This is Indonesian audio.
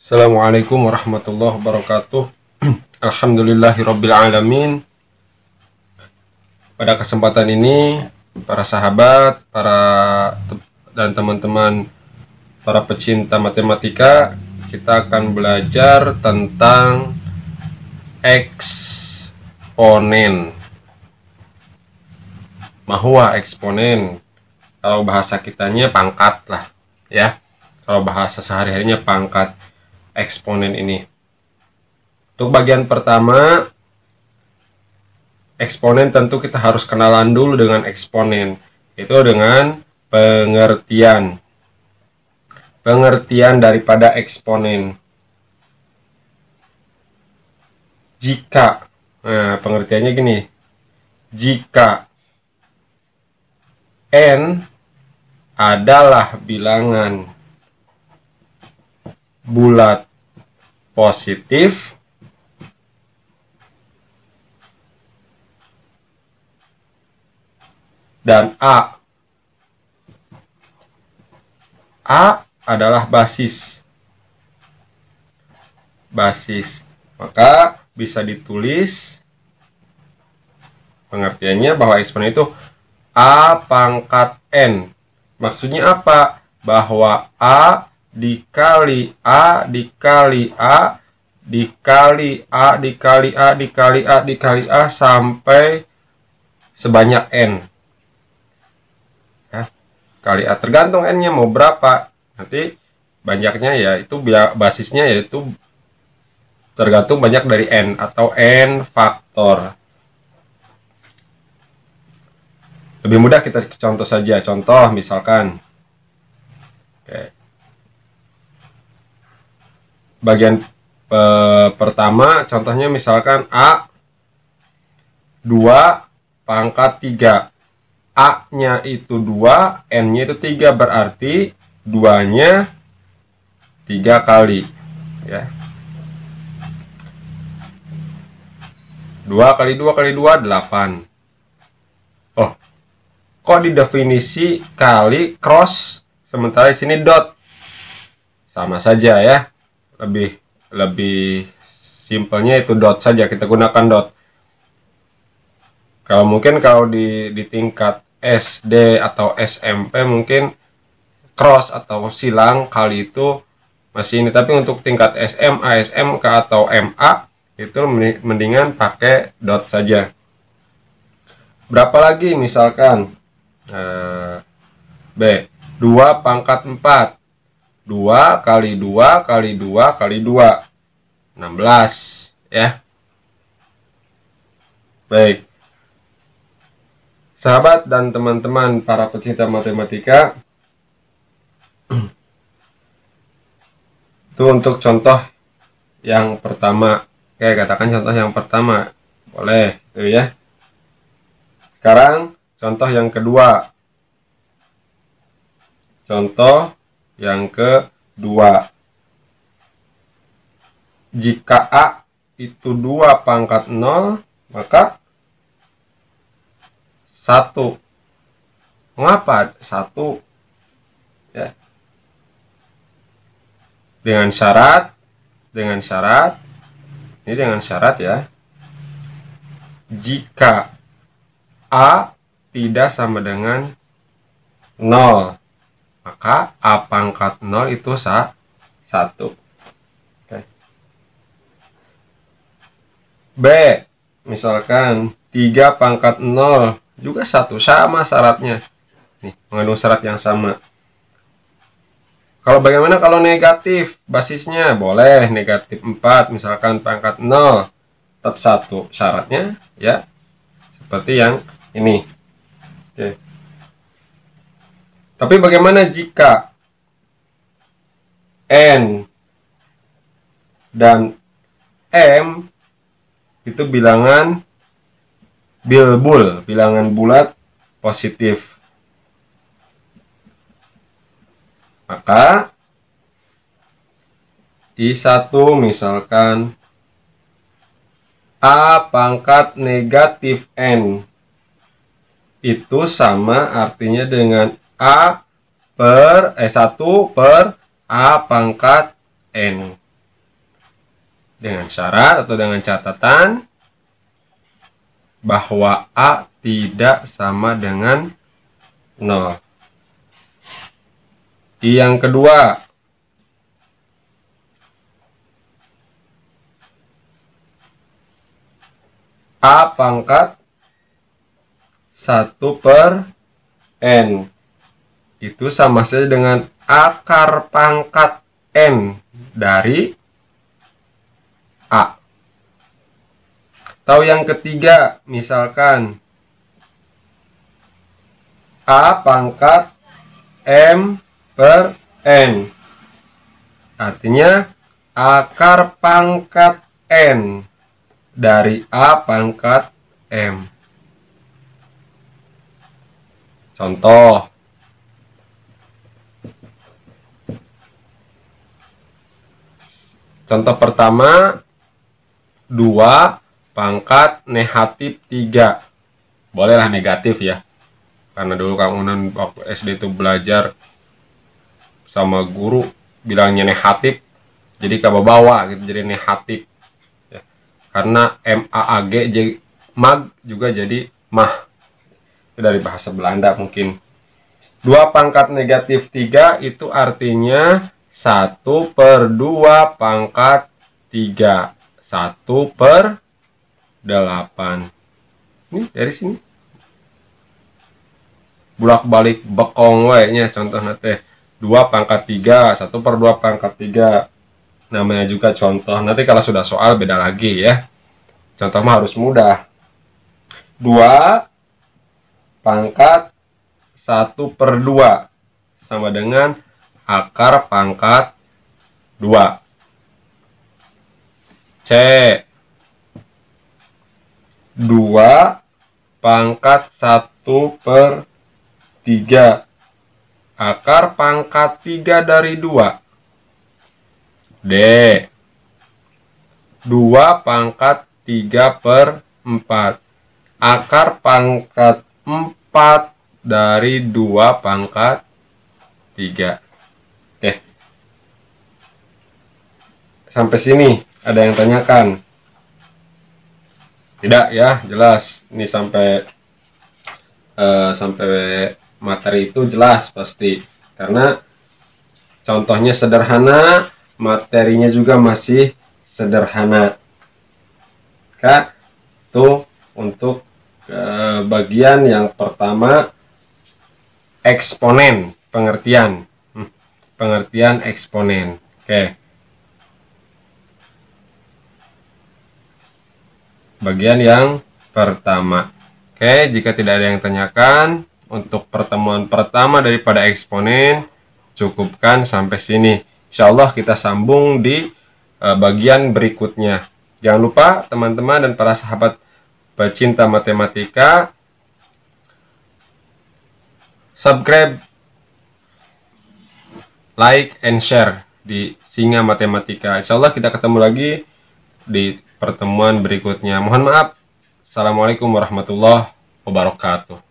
Assalamualaikum warahmatullahi wabarakatuh. Alhamdulillahirabbil alamin. Pada kesempatan ini, para sahabat, dan teman-teman para pecinta matematika, kita akan belajar tentang eksponen. Mahua eksponen. Kalau bahasa kitanya pangkat lah, ya. Kalau bahasa sehari-harinya pangkat eksponen ini. Untuk bagian pertama, eksponen tentu kita harus kenalan dulu dengan eksponen, itu dengan pengertian daripada eksponen. Jika, pengertiannya gini, jika n adalah bilangan bulat positif dan A adalah basis, maka bisa ditulis pengertiannya bahwa eksponen itu A pangkat N. Maksudnya apa? Bahwa A dikali A dikali A dikali A dikali A dikali A dikali A sampai sebanyak N. Ya, kali A, tergantung N-nya mau berapa. Nanti banyaknya ya itu basisnya yaitu tergantung banyak dari N atau N faktor. Lebih mudah kita contoh saja. Contoh misalkan, bagian pertama contohnya misalkan A 2 pangkat 3. A-nya itu 2, N-nya itu 3, berarti 2-nya 3 kali, ya. 2 kali 2 kali 2 8. Oh, kok di definisi kali cross, sementara di sini dot? Sama saja ya. Lebih simpelnya itu dot saja, kita gunakan dot. Kalau mungkin kalau di tingkat SD atau SMP mungkin cross atau silang kali itu masih ini, tapi untuk tingkat SMA, SMK atau MA itu mendingan pakai dot saja. Berapa lagi misalkan B 2 pangkat 4. 2 kali 2 kali 2 kali 2 16, ya. Baik, sahabat dan teman-teman para pecinta matematika, itu untuk contoh yang pertama. Oke, katakan contoh yang pertama, boleh itu ya. Sekarang contoh yang kedua. Contoh yang kedua, jika A itu 2 pangkat 0, maka 1. Mengapa 1? Ya. Dengan syarat, ini dengan syarat ya, jika A tidak sama dengan 0, maka A pangkat 0 itu 1. Oke. B, misalkan 3 pangkat 0 juga 1, sama syaratnya. Nih, mengandung syarat yang sama. Kalau bagaimana kalau negatif basisnya? Boleh negatif 4, misalkan pangkat 0 tetap 1 syaratnya ya. Seperti yang ini. Oke. Tapi bagaimana jika N dan M itu bilangan bilbul, bilangan bulat positif? Maka I1 misalkan A pangkat negatif N itu sama artinya dengan A per 1 per A pangkat N. dengan syarat atau dengan catatan bahwa A tidak sama dengan 0. Yang kedua, A pangkat 1/n itu sama saja dengan akar pangkat n dari A. Atau yang ketiga, misalkan A pangkat m/n. Artinya akar pangkat n dari A pangkat m. Contoh. Contoh pertama, 2 pangkat negatif 3. Bolehlah negatif ya. Karena dulu Kang Unan waktu SD itu belajar sama guru bilangnya negatif, jadi kababawa gitu, jadi negatif. Ya. Karena MAAG jadi mag juga jadi mah. Itu dari bahasa Belanda mungkin. 2 pangkat negatif 3 itu artinya 1/2 pangkat 3. 1/8. Ini dari sini. Bulak-balik bekong we nya contohnya teh. 2 pangkat 3, 1/2 pangkat 3. Namanya juga contoh. Nanti kalau sudah soal beda lagi ya. Contoh mah harus mudah. 2 pangkat 1/2 sama dengan akar pangkat 2. C. 2 pangkat 1/3 akar pangkat 3 dari 2. D. 2 pangkat 3/4 akar pangkat 4 dari 2 pangkat 3. Oke. Sampai sini ada yang tanyakan? Tidak ya, jelas. Ini sampai materi itu jelas pasti. Karena contohnya sederhana, materinya juga masih sederhana. Kak, tuh untuk bagian yang pertama eksponen, pengertian eksponen. Oke. Bagian yang pertama. Oke, jika tidak ada yang tanyakan, untuk pertemuan pertama daripada eksponen cukupkan sampai sini. Insya Allah kita sambung di bagian berikutnya. Jangan lupa teman-teman dan para sahabat pecinta matematika, subscribe, like, and share di Singa Matematika. Insya Allah kita ketemu lagi di pertemuan berikutnya. Mohon maaf. Assalamualaikum warahmatullahi wabarakatuh.